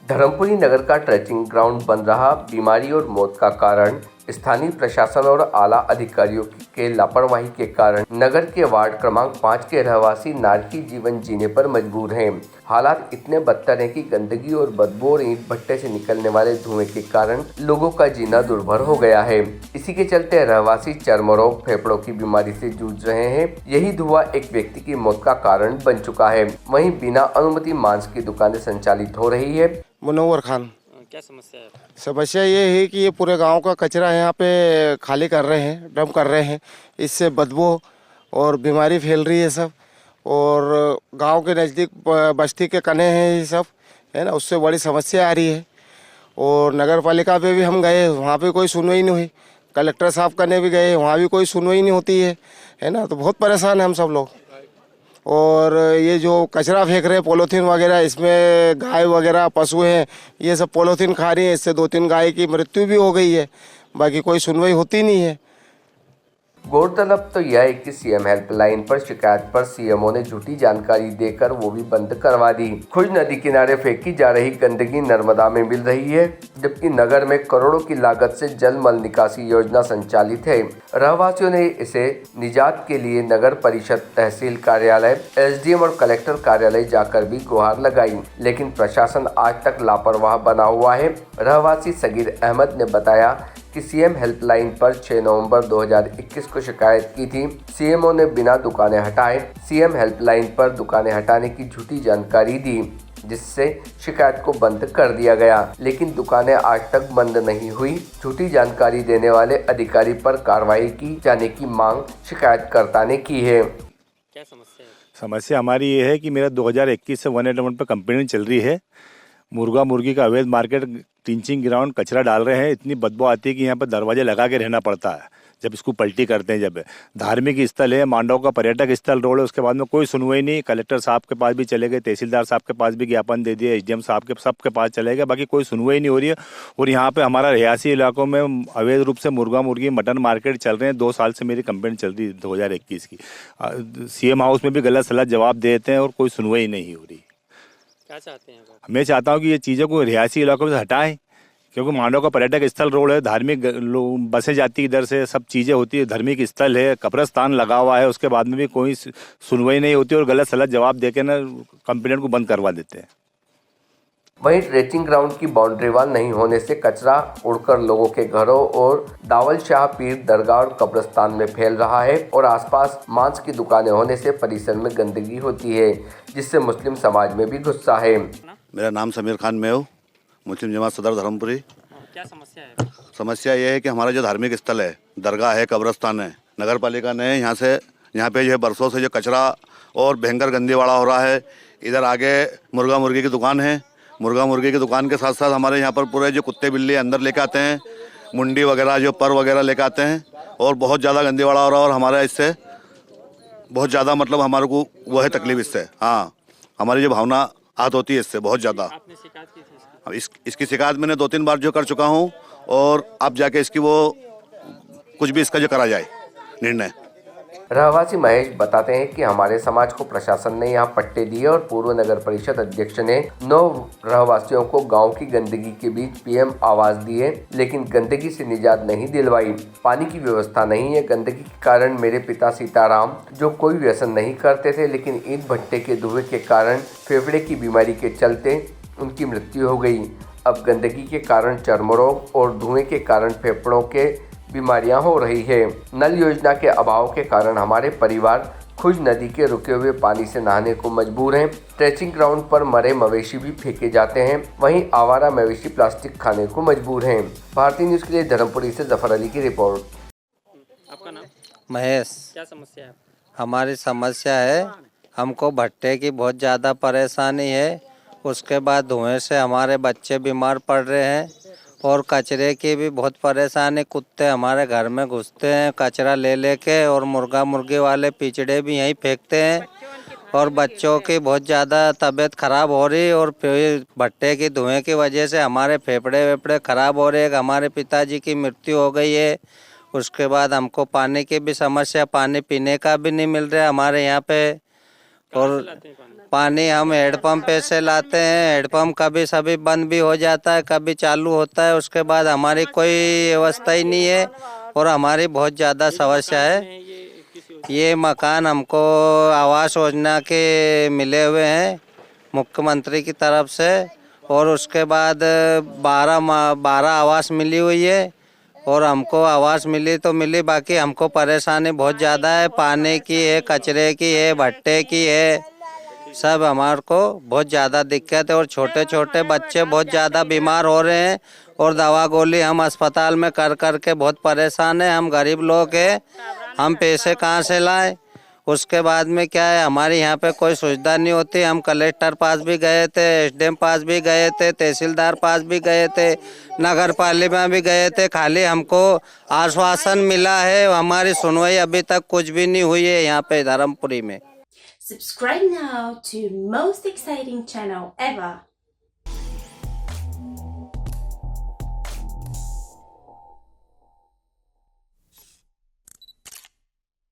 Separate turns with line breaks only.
धर्मपुरी नगर का trenching ground बन रहा बीमारी और मौत का कारण स्थानीय प्रशासन और आला अधिकारियों के लापरवाही के कारण नगर के वार्ड क्रमांक 5 के रहवासी नारकी जीवन जीने पर मजबूर हैं। हालात इतने बदतर हैं कि गंदगी और बदबू और ईंट भट्टे से निकलने वाले धुएं के कारण लोगों का जीना दुर्भर हो गया है। इसी के चलते रहवासी चर्म रोग, फेफड़ों की बीमारी से जूझ रहे हैं। यही धुआं एक व्यक्ति की मौत का कारण बन चुका है। वहीं बिना अनुमति मांस की दुकानें संचालित हो रही है।
मुनव्वर खान,
क्या समस्या है?
समस्या ये है कि ये पूरे गांव का कचरा यहाँ पे खाली कर रहे हैं, डंप कर रहे हैं। इससे बदबू और बीमारी फैल रही है सब। और गांव के नज़दीक बस्ती के कने हैं ये सब, है ना, उससे बड़ी समस्या आ रही है। और नगर पालिका पे भी हम गए, वहाँ पे कोई सुनवाई नहीं हुई। कलेक्टर साहब करने भी गए, वहाँ भी कोई सुनवाई नहीं होती है ना। तो बहुत परेशान हैं हम सब लोग। और ये जो कचरा फेंक रहे हैं पॉलीथीन वगैरह, इसमें गाय वगैरह पशु हैं, ये सब पॉलीथीन खा रही है। इससे 2-3 गाय की मृत्यु भी हो गई है। बाकी कोई सुनवाई होती नहीं है।
गौरतलब तो यह है कि सीएम हेल्पलाइन पर शिकायत पर सीएमओ ने झूठी जानकारी देकर वो भी बंद करवा दी। खुज नदी किनारे फेंकी जा रही गंदगी नर्मदा में मिल रही है, जबकि नगर में करोड़ों की लागत से जल मल निकासी योजना संचालित है। रहवासियों ने इसे निजात के लिए नगर परिषद, तहसील कार्यालय, एसडीएम और कलेक्टर कार्यालय जाकर भी गुहार लगाई, लेकिन प्रशासन आज तक लापरवाह बना हुआ है। रहवासी सगीर अहमद ने बताया कि सीएम हेल्पलाइन पर 6 नवंबर 2021 को शिकायत की थी। सीएमओ ने बिना दुकानें हटाए सीएम हेल्पलाइन पर दुकानें हटाने की झूठी जानकारी दी, जिससे शिकायत को बंद कर दिया गया, लेकिन दुकानें आज तक बंद नहीं हुई। झूठी जानकारी देने वाले अधिकारी पर कार्रवाई की जाने की मांग शिकायतकर्ता ने की है।
क्या समस्या है?
समस्या हमारी ये है कि मेरा 2021 से 181 पर कंप्लेंट चल रही है। मुर्गा मुर्गी का अवैध मार्केट, टीचिंग ग्राउंड, कचरा डाल रहे हैं। इतनी बदबू आती है कि यहाँ पर दरवाजे लगा के रहना पड़ता है जब इसको पलटी करते हैं। जब धार्मिक स्थल है, मांडव का पर्यटक स्थल रोड है, उसके बाद में कोई सुनवाई नहीं। कलेक्टर साहब के पास भी चले गए, तहसीलदार साहब के पास भी ज्ञापन दे दिए, एसडीएम साहब के सबके पास चले गए, बाकी कोई सुनवाई नहीं हो रही है। और यहाँ पे हमारा रिहायशी इलाकों में अवैध रूप से मुर्गा मुर्गी, मटन मार्केट चल रहे हैं। 2 साल से मेरी कंप्लेंट चल रही है 2021 की। सीएम हाउस में भी गलत सलत जवाब देते हैं और कोई सुनवाई नहीं हो रही।
क्या चाहते हैं आप?
मैं चाहता हूँ कि ये चीज़ों को रिहायशी इलाकों से हटाएं, क्योंकि मांडव का पर्यटक स्थल रोड है, धार्मिक बसें जाती इधर से, सब चीज़ें होती है, धार्मिक स्थल है, कब्रस्तान लगा हुआ है। उसके बाद में भी कोई सुनवाई नहीं होती और गलत सलत जवाब देके ना कंप्लेंट को बंद करवा देते हैं।
वहीं ट्रेचिंग ग्राउंड की बाउंड्री वाल नहीं होने से कचरा उड़कर लोगों के घरों और दावल शाह पीर दरगाह और कब्रस्तान में फैल रहा है और आसपास मांस की दुकानें होने से परिसर में गंदगी होती है, जिससे मुस्लिम समाज में भी गुस्सा है।
मेरा नाम समीर खान में हो, मुस्लिम जमात सदर धर्मपुरी।
क्या समस्या है?
समस्या ये है कि हमारा जो धार्मिक स्थल है, दरगाह है, कब्रस्तान है, नगर पालिका ने यहाँ पे जो है बरसों से जो कचरा और भयंकर गंदीवाड़ा हो रहा है। इधर आगे मुर्गा मुर्गी की दुकान है, मुर्गा मुर्गी की दुकान के साथ साथ हमारे यहाँ पर पूरे जो कुत्ते बिल्ली अंदर लेके आते हैं, मुंडी वगैरह जो पर वगैरह लेके आते हैं, और बहुत ज़्यादा गंदीवाड़ा हो रहा है। और हमारा इससे बहुत ज़्यादा मतलब हमारे को वो है तकलीफ इससे। हाँ, हमारी जो भावना आहत होती है इससे बहुत ज़्यादा।
आपने शिकायत की थी इसकी?
अब इसकी शिकायत मैंने 2-3 बार जो कर चुका हूँ, और अब जाके इसकी वो कुछ भी इसका जो करा जाए निर्णय।
रहवासी महेश बताते हैं कि हमारे समाज को प्रशासन ने यहाँ पट्टे दिए और पूर्व नगर परिषद अध्यक्ष ने 9 रहवासियों को गांव की गंदगी के बीच पीएम आवास दिए, लेकिन गंदगी से निजात नहीं दिलवाई। पानी की व्यवस्था नहीं है। गंदगी के कारण मेरे पिता सीताराम, जो कोई व्यसन नहीं करते थे, लेकिन ईंट भट्टे के धुएं के कारण फेफड़े की बीमारी के चलते उनकी मृत्यु हो गई। अब गंदगी के कारण चर्म रोग और धुएं के कारण फेफड़ों के बीमारियां हो रही है। नल योजना के अभाव के कारण हमारे परिवार खुज नदी के रुके हुए पानी से नहाने को मजबूर हैं। ट्रेचिंग ग्राउंड पर मरे मवेशी भी फेंके जाते हैं, वहीं आवारा मवेशी प्लास्टिक खाने को मजबूर हैं। भारतीय न्यूज़ के लिए धर्मपुरी से जफर अली की रिपोर्ट।
आपका नाम?
महेश।
क्या समस्या है?
हमारी समस्या है, हमको भट्टे की बहुत ज़्यादा परेशानी है। उसके बाद धुएं से हमारे बच्चे बीमार पड़ रहे हैं और कचरे की भी बहुत परेशानी। कुत्ते हमारे घर में घुसते हैं कचरा ले लेके, और मुर्गा मुर्गी वाले पिचड़े भी यहीं फेंकते हैं, और बच्चों की बहुत ज़्यादा तबीयत खराब हो रही। और भट्टे की धुएं की वजह से हमारे फेफड़े वेफड़े खराब हो रहे हैं। हमारे पिताजी की मृत्यु हो गई है। उसके बाद हमको पानी की भी समस्या, पानी पीने का भी नहीं मिल रहा है हमारे यहाँ पे। और
लाते हैं पानी?
पानी हम हैंडपम्प पे से लाते हैं। हैंडपम्प कभी सभी बंद भी हो जाता है, कभी चालू होता है। उसके बाद हमारी कोई व्यवस्था ही नहीं है और हमारी बहुत ज़्यादा समस्या है।
ये किस योजना?
ये मकान हमको आवास योजना के मिले हुए हैं मुख्यमंत्री की तरफ से, और उसके बाद 12 आवास मिली हुई है। और हमको आवास मिली तो मिली, बाकी हमको परेशानी बहुत ज़्यादा है। पानी की है, कचरे की है, भट्टे की है, सब हमारे को बहुत ज़्यादा दिक्कत है। और छोटे छोटे बच्चे बहुत ज़्यादा बीमार हो रहे हैं और दवा गोली हम अस्पताल में कर कर के बहुत परेशान हैं। हम गरीब लोग हैं, हम पैसे कहाँ से लाएं? उसके बाद में क्या है, हमारे यहाँ पे कोई सुविधा नहीं होती। हम कलेक्टर पास भी गए थे, एसडीएम पास भी गए थे, तहसीलदार पास भी गए थे, नगर पालिका भी गए थे। खाली हमको आश्वासन मिला है, हमारी सुनवाई अभी तक कुछ भी नहीं हुई है यहाँ पे धर्मपुरी में।
Subscribe now to most exciting channel ever.